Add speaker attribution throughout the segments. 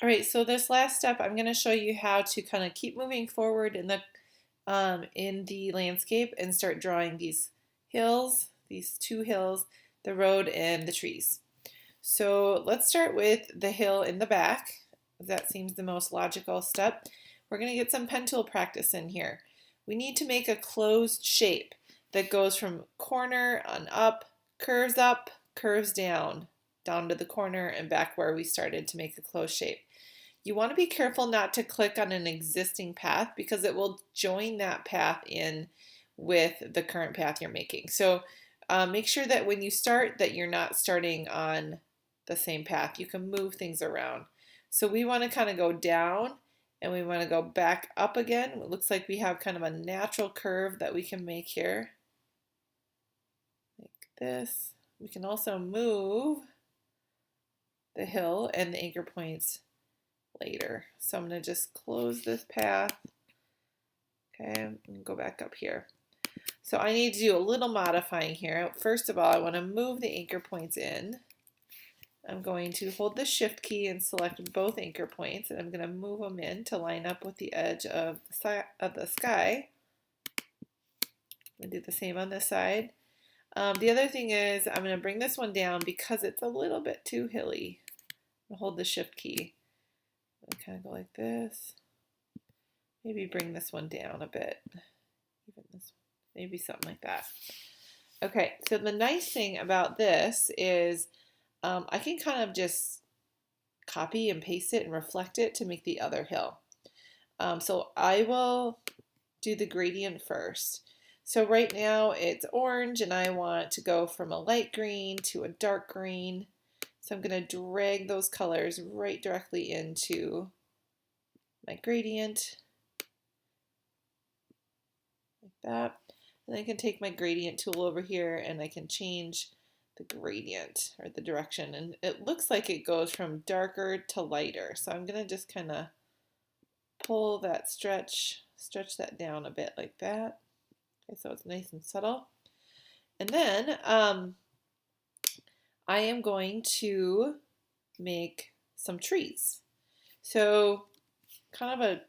Speaker 1: All right, so this last step, I'm going to show you how to kind of keep moving forward in the landscape and start drawing these hills, these two hills, the road and the trees. So let's start with the hill in the back. That seems the most logical step. We're going to get some pen tool practice in here. We need to make a closed shape that goes from corner on up, curves down, down to the corner and back where we started to make a closed shape. You want to be careful not to click on an existing path because it will join that path in with the current path you're making. So make sure that when you start that you're not starting on the same path. You can move things around. So we want to kind of go down and we want to go back up again. It looks like we have kind of a natural curve that we can make here. Like this. We can also move the hill and the anchor points later. So I'm going to just close this path. Okay, and go back up here. So I need to do a little modifying here. First of all, I want to move the anchor points in. I'm going to hold the shift key and select both anchor points, and I'm going to move them in to line up with the edge of the sky. I'm going to do the same on this side. The other thing is I'm going to bring this one down because it's a little bit too hilly. I'll hold the shift key. I kind of go like this. Maybe bring this one down a bit. Even this one. Maybe something like that. Okay, so the nice thing about this is I can kind of just copy and paste it and reflect it to make the other hill. So I will do the gradient first. So right now it's orange and I want to go from a light green to a dark green. So I'm going to drag those colors right directly into my gradient, like that. And I can take my gradient tool over here and I can change the gradient or the direction. And it looks like it goes from darker to lighter. So I'm going to just kind of pull that stretch that down a bit like that. Okay, so it's nice and subtle. And then I am going to make some trees. So kind of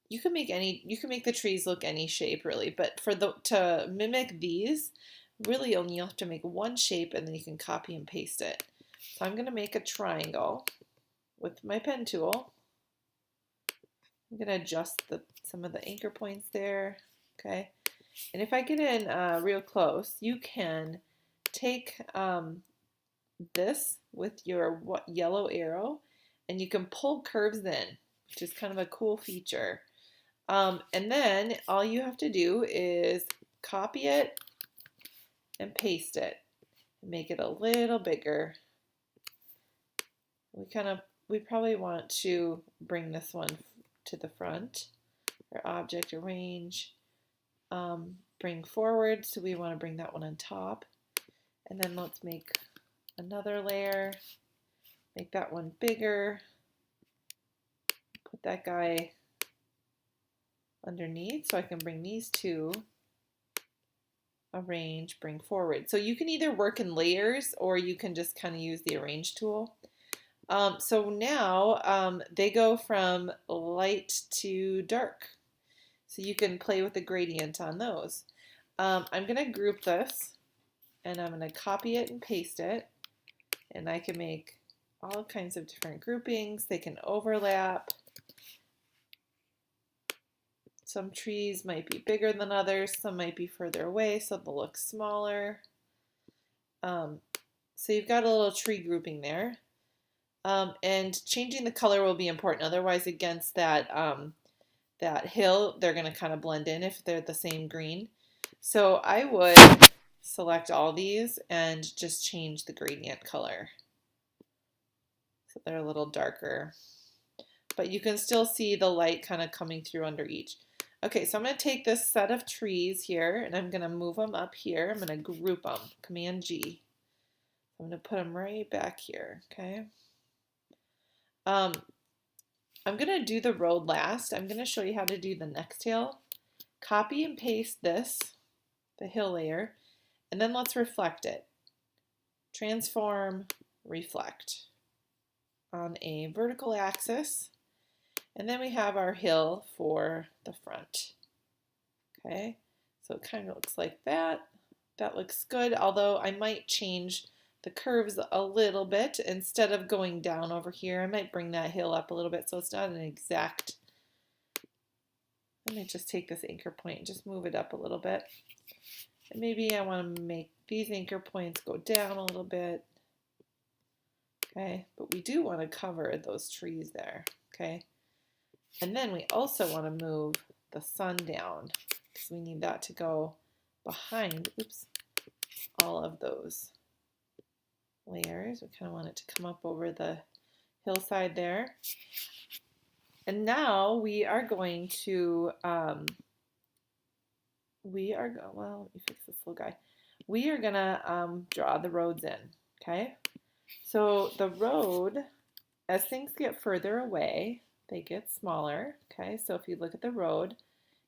Speaker 1: you can make the trees look any shape really, but to mimic these, really only you have to make one shape and then you can copy and paste it. So I'm going to make a triangle with my pen tool. I'm going to adjust some of the anchor points there. Okay. And if I get in real close, you can take this with your yellow arrow and you can pull curves in, which is kind of a cool feature. And then all you have to do is copy it and paste it. Make it a little bigger. We probably want to bring this one to the front. Or object arrange, bring forward. So we want to bring that one on top. And then let's make another layer. Make that one bigger. Put that guy underneath so I can bring these two, arrange, bring forward. So you can either work in layers or you can just kind of use the arrange tool. So now they go from light to dark. So you can play with the gradient on those. I'm going to group this and I'm going to copy it and paste it. And I can make all kinds of different groupings. They can overlap. Some trees might be bigger than others, some might be further away, so they'll look smaller. So you've got a little tree grouping there. And changing the color will be important, otherwise against that, that hill, they're going to kind of blend in if they're the same green. So I would select all these and just change the gradient color. So they're a little darker. But you can still see the light kind of coming through under each. Okay, so I'm going to take this set of trees here and I'm going to move them up here. I'm going to group them, Command G. I'm going to put them right back here, okay? I'm going to do the road last. I'm going to show you how to do the next hill. Copy and paste this, the hill layer, and then let's reflect it. Transform, reflect. on a vertical axis. And then we have our hill for the front. Okay, so it kind of looks like that. That looks good, although I might change the curves a little bit. Instead of going down over here, I might bring that hill up a little bit so it's not an exact. Let me just take this anchor point and just move it up a little bit. And maybe I want to make these anchor points go down a little bit. Okay, but we do want to cover those trees there. Okay, and then we also want to move the sun down because we need that to go behind, oops, all of those layers. We kind of want it to come up over the hillside there. And now we are going to, well, let me fix this little guy. We are gonna draw the roads in, okay? So the road, as things get further away, they get smaller, okay? So if you look at the road,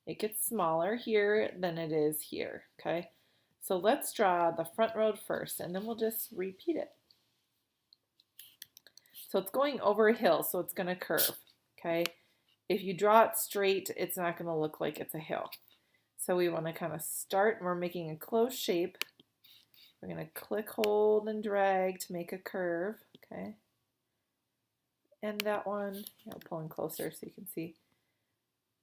Speaker 1: it gets smaller here than it is here, okay? So let's draw the front road first, and then we'll just repeat it. So it's going over a hill, so it's gonna curve, okay? If you draw it straight, it's not gonna look like it's a hill. So we wanna kind of start, and we're making a closed shape. We're gonna click, hold, and drag to make a curve, okay? And that one, I'll pull in closer so you can see.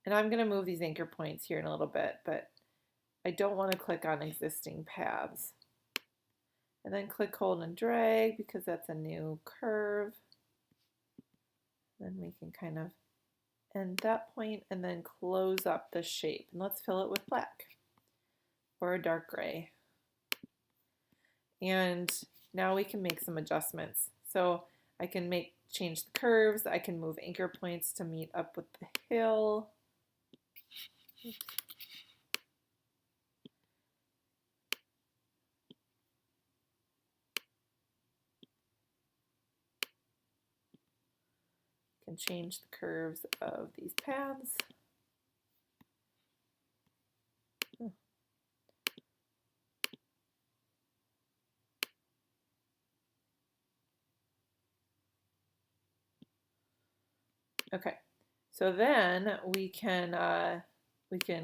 Speaker 1: And I'm gonna move these anchor points here in a little bit, but I don't wanna click on existing paths. And then click, hold, and drag because that's a new curve. Then we can kind of end that point and then close up the shape. And let's fill it with black or a dark gray. And now we can make some adjustments. So I can change the curves. I can move anchor points to meet up with the hill. Oops. Can change the curves of these paths. Okay, so then we can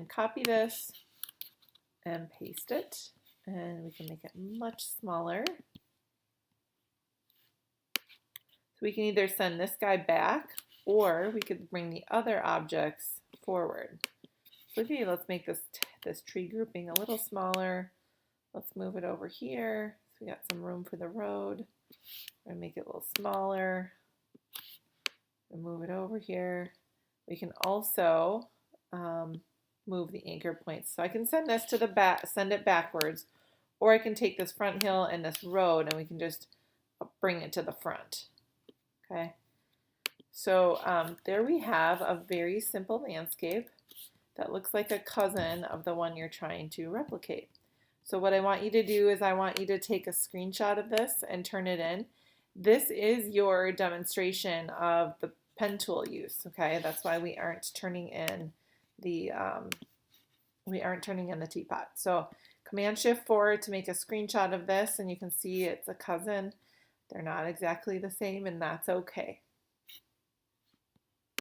Speaker 1: copy this and paste it, and we can make it much smaller. So we can either send this guy back, or we could bring the other objects forward. So okay, let's make this tree grouping a little smaller. Let's move it over here. So we got some room for the road. We're gonna make it a little smaller. And move it over here. We can also move the anchor points. So I can send this to the back, send it backwards, or I can take this front hill and this road and we can just bring it to the front. Okay. So there we have a very simple landscape that looks like a cousin of the one you're trying to replicate. So what I want you to do is I want you to take a screenshot of this and turn it in. This is your demonstration of the pen tool use, okay? That's why we aren't turning in the teapot. So Command-Shift-4 to make a screenshot of this, and you can see it's a cousin. They're not exactly the same, and that's okay.